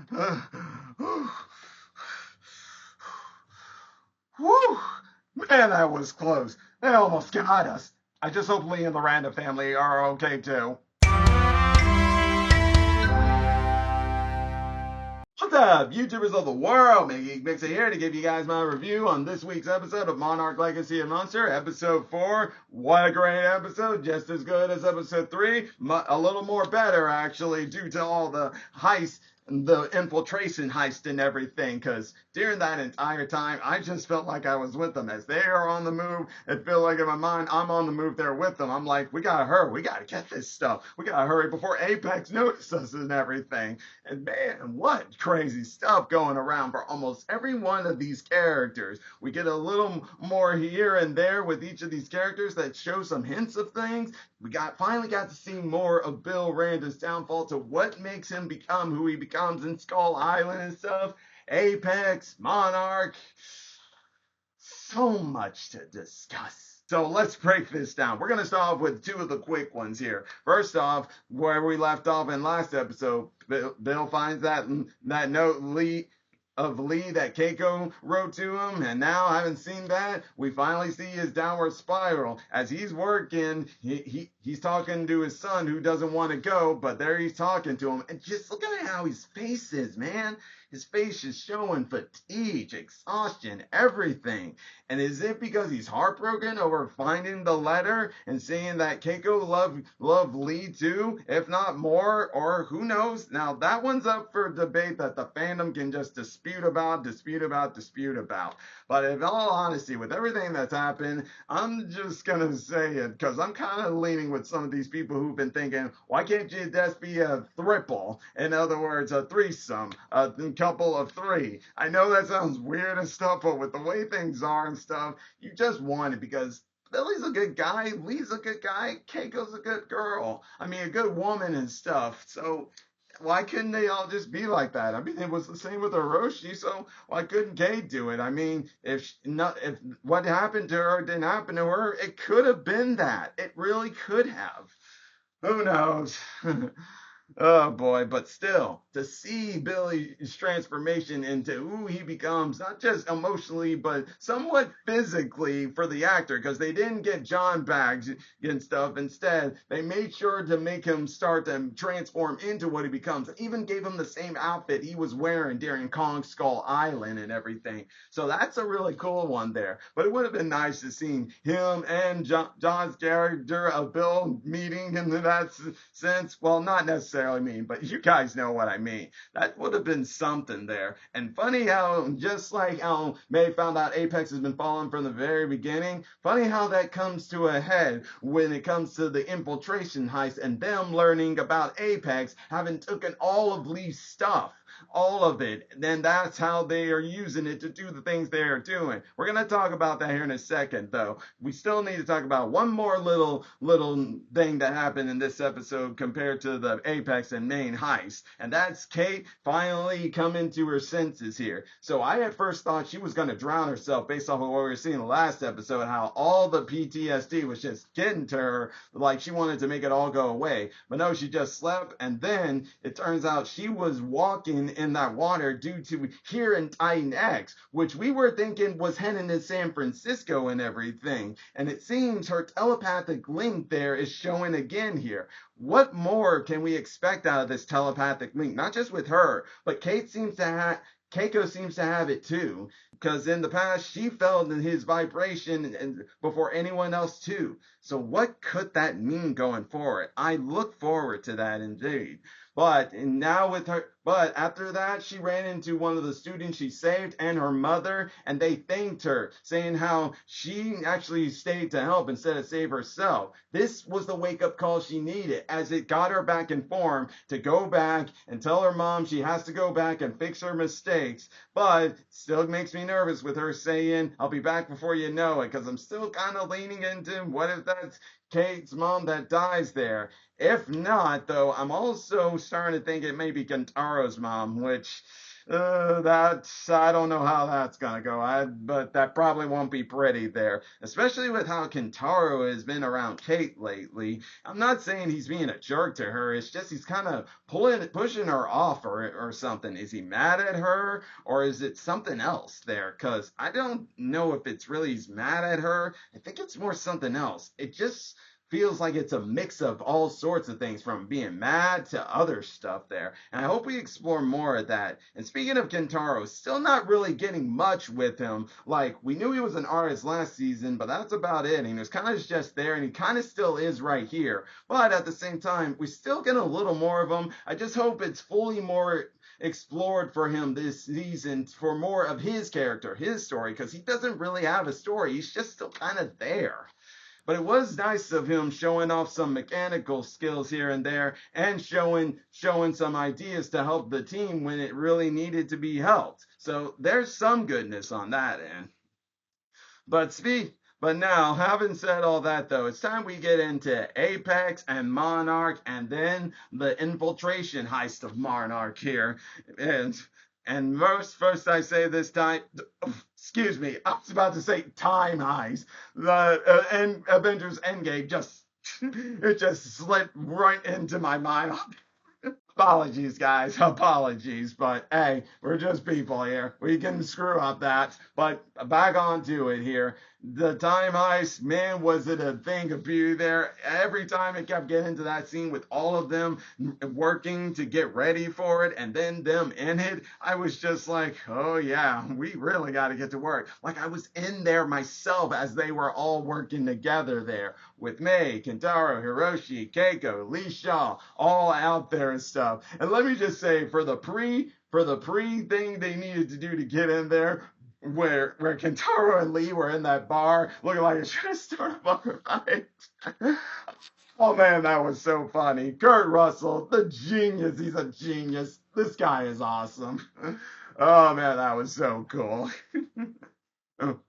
Whew. Man, that was close. They almost got us. I just hope Lee and the Randa family are okay too. What's up, YouTubers of the world? MegaGeekMixer here to give you guys my review on this week's episode of Monarch Legacy of Monster, episode 4. What a great episode, just as good as episode 3. A little more better, actually, due to all the heists, the infiltration heist and everything, because during that entire time, I just felt like I was with them. As they are on the move, it felt like in my mind, I'm on the move there with them. I'm like, we gotta hurry, we gotta get this stuff. We gotta hurry before Apex notices us and everything. And man, what crazy stuff going around for almost every one of these characters. We get a little more here and there with each of these characters that show some hints of things. We finally got to see more of Bill Randa's downfall to what makes him become who he becomes in Skull Island and stuff. Apex, Monarch, so much to discuss. So let's break this down. We're going to start off with two of the quick ones here. First off, where we left off in last episode, Bill finds that note Lee that Keiko wrote to him, and now I haven't seen that. We finally see his downward spiral. As he's working, he's talking to his son who doesn't want to go, but there he's talking to him. And just look at how his face is, man. His face is showing fatigue, exhaustion, everything. And is it because he's heartbroken over finding the letter and seeing that Keiko loved Lee too, if not more, or who knows? Now that one's up for debate that the fandom can just dispute about. But in all honesty, with everything that's happened, I'm just gonna say it because I'm kind of leaning with some of these people who've been thinking, why can't you just be a thriple? In other words, a threesome, a couple of three. I know that sounds weird and stuff, but with the way things are and stuff, you just want it because Billy's a good guy, Lee's a good guy, Keiko's a good girl. I mean, a good woman and stuff. So why couldn't they all just be like that? I mean, it was the same with Orochi, so why couldn't Cate do it? I mean, if what happened to her didn't happen to her, it could have been that. It really could have. Who knows? Oh boy, but still, to see Billy's transformation into who he becomes, not just emotionally, but somewhat physically for the actor, because they didn't get John back and stuff. Instead, they made sure to make him start to transform into what he becomes. Even gave him the same outfit he was wearing during Kong Skull Island and everything. So that's a really cool one there. But it would have been nice to see him and John's character of Bill meeting in that sense. Well, not necessarily mean, but you guys know what I mean. That would have been something there. And funny how, just like how May found out Apex has been following from the very beginning, funny how that comes to a head when it comes to the infiltration heist and them learning about Apex having taken all of Lee's stuff. All of it. Then that's how they are using it to do the things they are doing. We're going to talk about that here in a second, though. We still need to talk about one more little thing that happened in this episode compared to the Apex and main heist. And that's Cate finally coming to her senses here. So I at first thought she was going to drown herself based off of what we were seeing in the last episode, how all the PTSD was just getting to her, like she wanted to make it all go away. But no, she just slept, and then it turns out she was walking in that water due to here in Titan X, which we were thinking was heading to San Francisco and everything. And it seems her telepathic link there is showing again here. What more can we expect out of this telepathic link? Not just with her, but Keiko seems to have it too, because in the past she felt his vibration and before anyone else too. So what could that mean going forward? I look forward to that indeed. But after that, she ran into one of the students she saved and her mother, and they thanked her, saying how she actually stayed to help instead of save herself. This was the wake-up call she needed, as it got her back in form to go back and tell her mom she has to go back and fix her mistakes. But still makes me nervous with her saying, I'll be back before you know it, because I'm still kind of leaning into what if that's Cate's mom that dies there. If not, though, I'm also starting to think it may be Kentaro's mom, which I don't know how that's gonna go. But that probably won't be pretty there, especially with how Kentaro has been around Cate lately. I'm not saying he's being a jerk to her. It's just he's kind of pushing her off or something. Is he mad at her or is it something else there? Cause I don't know if it's really he's mad at her. I think it's more something else. It just feels like it's a mix of all sorts of things from being mad to other stuff there. And I hope we explore more of that. And speaking of Kentaro, still not really getting much with him. Like, we knew he was an artist last season, but that's about it. And he was kind of just there, and he kind of still is right here. But at the same time, we still get a little more of him. I just hope it's fully more explored for him this season for more of his character, his story, because he doesn't really have a story. He's just still kind of there. But it was nice of him showing off some mechanical skills here and there and showing some ideas to help the team when it really needed to be helped. So there's some goodness on that end. But but now, having said all that though, it's time we get into Apex and Monarch and then the infiltration heist of Monarch here. And first I say this time, excuse me, I was about to say time heist. The Avengers Endgame just it just slipped right into my mind. Apologies, guys. Apologies. But hey, we're just people here. We can screw up that. But back on to it here. The time heist, man, was it a thing of beauty there. Every time it kept getting to that scene with all of them working to get ready for it and then them in it, I was just like, oh yeah, we really got to get to work. Like I was in there myself as they were all working together there with Mei, Kentaro, Hiroshi, Keiko, Lee Shaw, all out there and stuff. And let me just say, for the pre thing they needed to do to get in there, where Kentaro and Lee were in that bar looking like it should have started a fucking fight. Oh man, that was so funny. Kurt Russell, the genius. He's a genius. This guy is awesome. Oh man, that was so cool.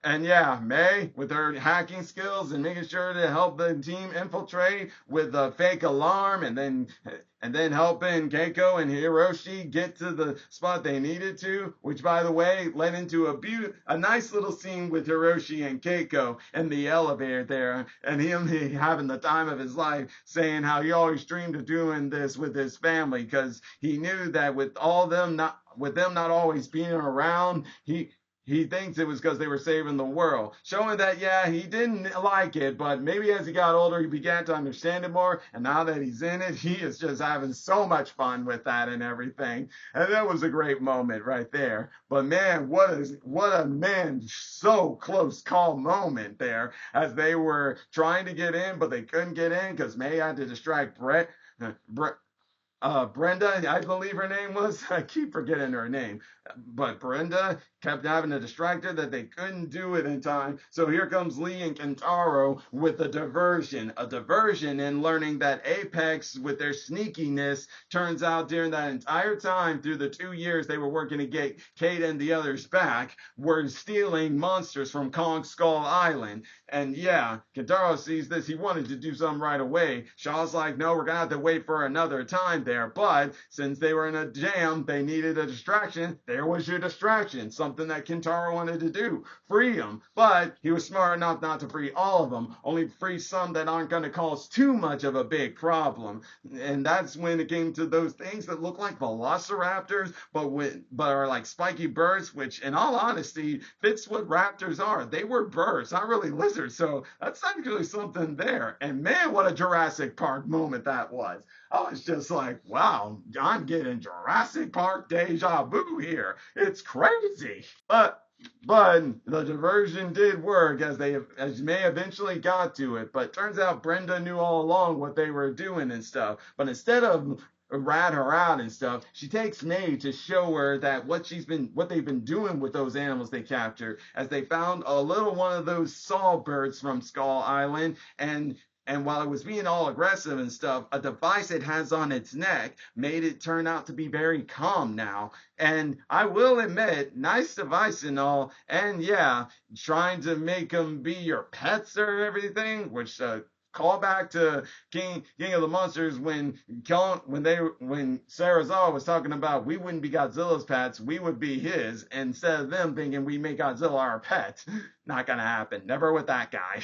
And yeah, May, with her hacking skills and making sure to help the team infiltrate with a fake alarm, and then helping Keiko and Hiroshi get to the spot they needed to, which by the way led into a nice little scene with Hiroshi and Keiko in the elevator there, and him having the time of his life, saying how he always dreamed of doing this with his family because he knew that with them not always being around, he thinks it was because they were saving the world. Showing that, yeah, he didn't like it, but maybe as he got older, he began to understand it more. And now that he's in it, he is just having so much fun with that and everything. And that was a great moment right there. But man, what a man, so close call moment there as they were trying to get in, but they couldn't get in because May had to distract Brenda, I believe her name was. I keep forgetting her name. But Brenda kept having to distract her that they couldn't do it in time. So here comes Lee and Kentaro with a diversion. A diversion in learning that Apex, with their sneakiness, turns out during that entire time, through the 2 years they were working to get Cate and the others back, were stealing monsters from Kong Skull Island. And yeah, Kentaro sees this. He wanted to do something right away. Shaw's like, no, we're going to have to wait for another time there. But since they were in a jam, they needed a distraction. There was your distraction, something that Kentaro wanted to do, free them. But he was smart enough not to free all of them, only free some that aren't going to cause too much of a big problem. And that's when it came to those things that look like velociraptors, but are like spiky birds, which in all honesty fits what raptors are. They were birds, not really lizards. So that's actually something there. And man, what a Jurassic Park moment that was. I was just like, wow, I'm getting Jurassic Park deja vu here. It's crazy. But the diversion did work as May eventually got to it. But turns out Brenda knew all along what they were doing and stuff. But instead of rat her out and stuff, she takes May to show her that what they've been doing with those animals they captured, as they found a little one of those saw birds from Skull Island, and while it was being all aggressive and stuff, a device it has on its neck made it turn out to be very calm now. And I will admit, nice device and all. And yeah, trying to make them be your pets or everything, which call back to King of the Monsters when Sarah Zall was talking about we wouldn't be Godzilla's pets, we would be his, instead of them thinking we make Godzilla our pet. Not gonna happen. Never with that guy.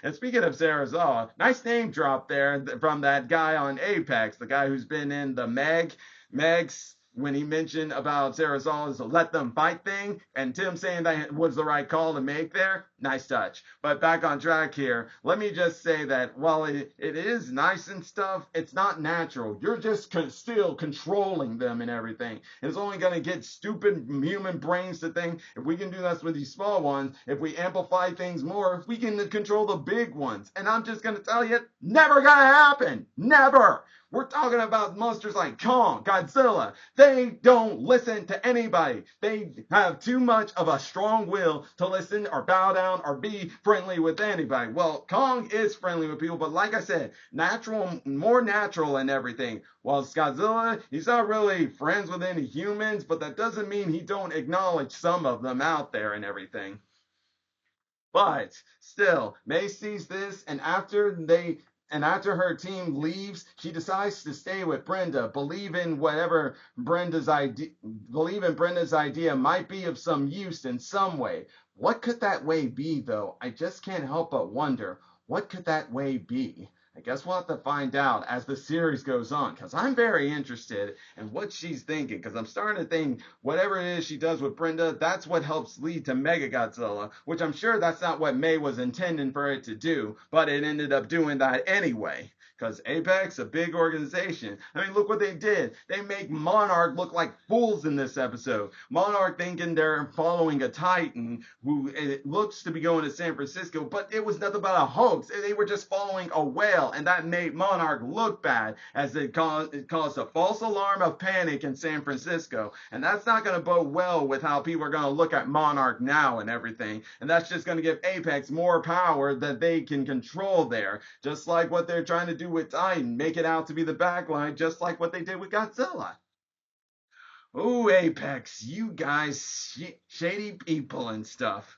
And speaking of Sarah Zall, nice name drop there from that guy on Apex, the guy who's been in the Megs, when he mentioned about Sarah Zall's let them fight thing, and Tim saying that was the right call to make there. Nice touch. But back on track here, let me just say that while it is nice and stuff, it's not natural. You're just still controlling them and everything. It's only going to get stupid human brains to think if we can do this with these small ones, if we amplify things more, we can control the big ones. And I'm just going to tell you, never going to happen. Never. We're talking about monsters like Kong, Godzilla. They don't listen to anybody. They have too much of a strong will to listen or bow down or be friendly with anybody. Well, Kong is friendly with people, but like I said, more natural and everything. While Godzilla, he's not really friends with any humans, but that doesn't mean he don't acknowledge some of them out there and everything. But still, May sees this, and after her team leaves, she decides to stay with Brenda, believe in Brenda's idea might be of some use in some way. What could that way be, though? I just can't help but wonder, what could that way be? I guess we'll have to find out as the series goes on, because I'm very interested in what she's thinking, because I'm starting to think whatever it is she does with Brenda, that's what helps lead to MegaGodzilla, which I'm sure that's not what May was intending for it to do, but it ended up doing that anyway. Because Apex, a big organization. I mean, look what they did. They make Monarch look like fools in this episode. Monarch thinking they're following a Titan who it looks to be going to San Francisco, but it was nothing but a hoax. They were just following a whale, and that made Monarch look bad as it caused a false alarm of panic in San Francisco. And that's not going to bode well with how people are going to look at Monarch now and everything. And that's just going to give Apex more power that they can control there. Just like what they're trying to do with Titan, make it out to be the backline, just like what they did with Godzilla. Oh, Apex, you guys, shady people and stuff.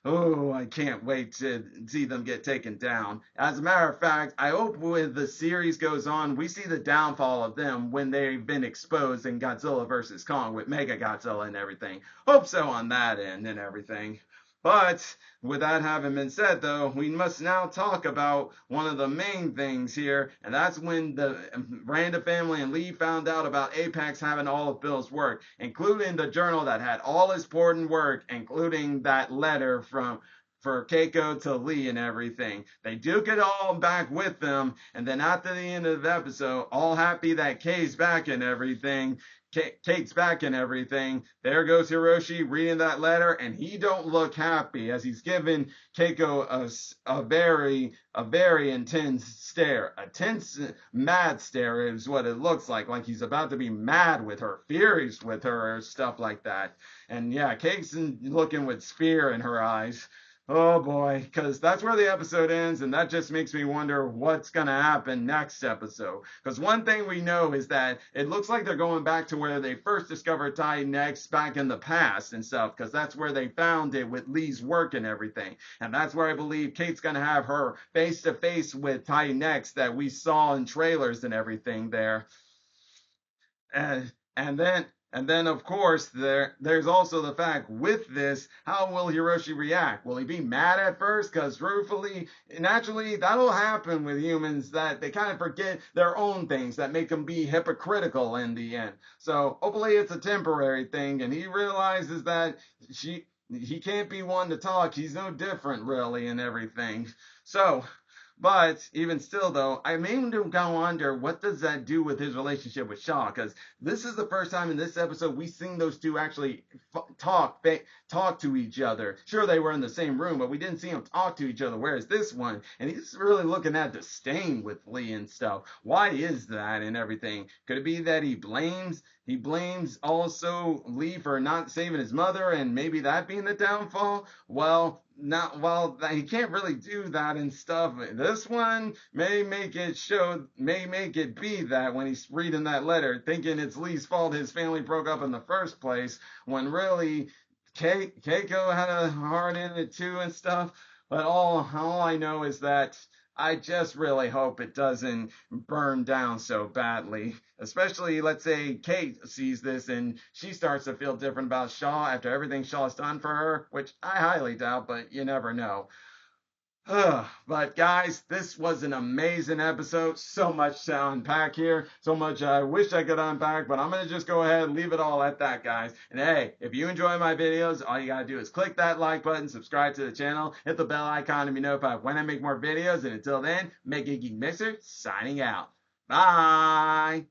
Oh, I can't wait to see them get taken down. As a matter of fact, I hope when the series goes on, we see the downfall of them when they've been exposed in Godzilla vs. Kong with MegaGodzilla and everything. Hope so on that end and everything. But with that having been said, though, we must now talk about one of the main things here, and that's when the Randa family and Lee found out about Apex having all of Bill's work, including the journal that had all his important work, including that letter for Keiko to Lee and everything. They do get all back with them, and then after the end of the episode, all happy that Kate's back and everything, there goes Hiroshi reading that letter, and he don't look happy as he's giving Keiko a very intense stare. A tense, mad stare is what it looks like he's about to be mad with her, furious with her, or stuff like that. And yeah, Kate's looking with fear in her eyes. Oh boy, because that's where the episode ends, and that just makes me wonder what's going to happen next episode. Because one thing we know is that it looks like they're going back to where they first discovered Titan X back in the past and stuff, because that's where they found it with Lee's work and everything. And that's where I believe Kate's going to have her face-to-face with Titan X that we saw in trailers and everything there. And then, of course, there's also the fact with this, how will Hiroshi react? Will he be mad at first? Because truthfully, naturally, that'll happen with humans, that they kind of forget their own things that make them be hypocritical in the end. So hopefully it's a temporary thing, and he realizes that he can't be one to talk. He's no different, really, and everything. So, but even still, though, I may go wonder what does that do with his relationship with Shaw? Because this is the first time in this episode we've seen those two actually talk to each other. Sure, they were in the same room, but we didn't see them talk to each other. Whereas this one, and he's really looking at disdain with Lee and stuff. Why is that and everything? Could it be that he blames also Lee for not saving his mother, and maybe that being the downfall? Well, he can't really do that and stuff. This one may make it be that when he's reading that letter, thinking it's Lee's fault his family broke up in the first place, when really Keiko had a heart in it too and stuff. But all I know is that I just really hope it doesn't burn down so badly. Especially, let's say Cate sees this and she starts to feel different about Shaw after everything Shaw's done for her, which I highly doubt, but you never know. But guys, this was an amazing episode. So much to unpack here. So much I wish I could unpack, but I'm going to just go ahead and leave it all at that, guys. And hey, if you enjoy my videos, all you got to do is click that like button, subscribe to the channel, hit the bell icon to be notified when I make more videos. And until then, Mega Geek Mixer signing out. Bye.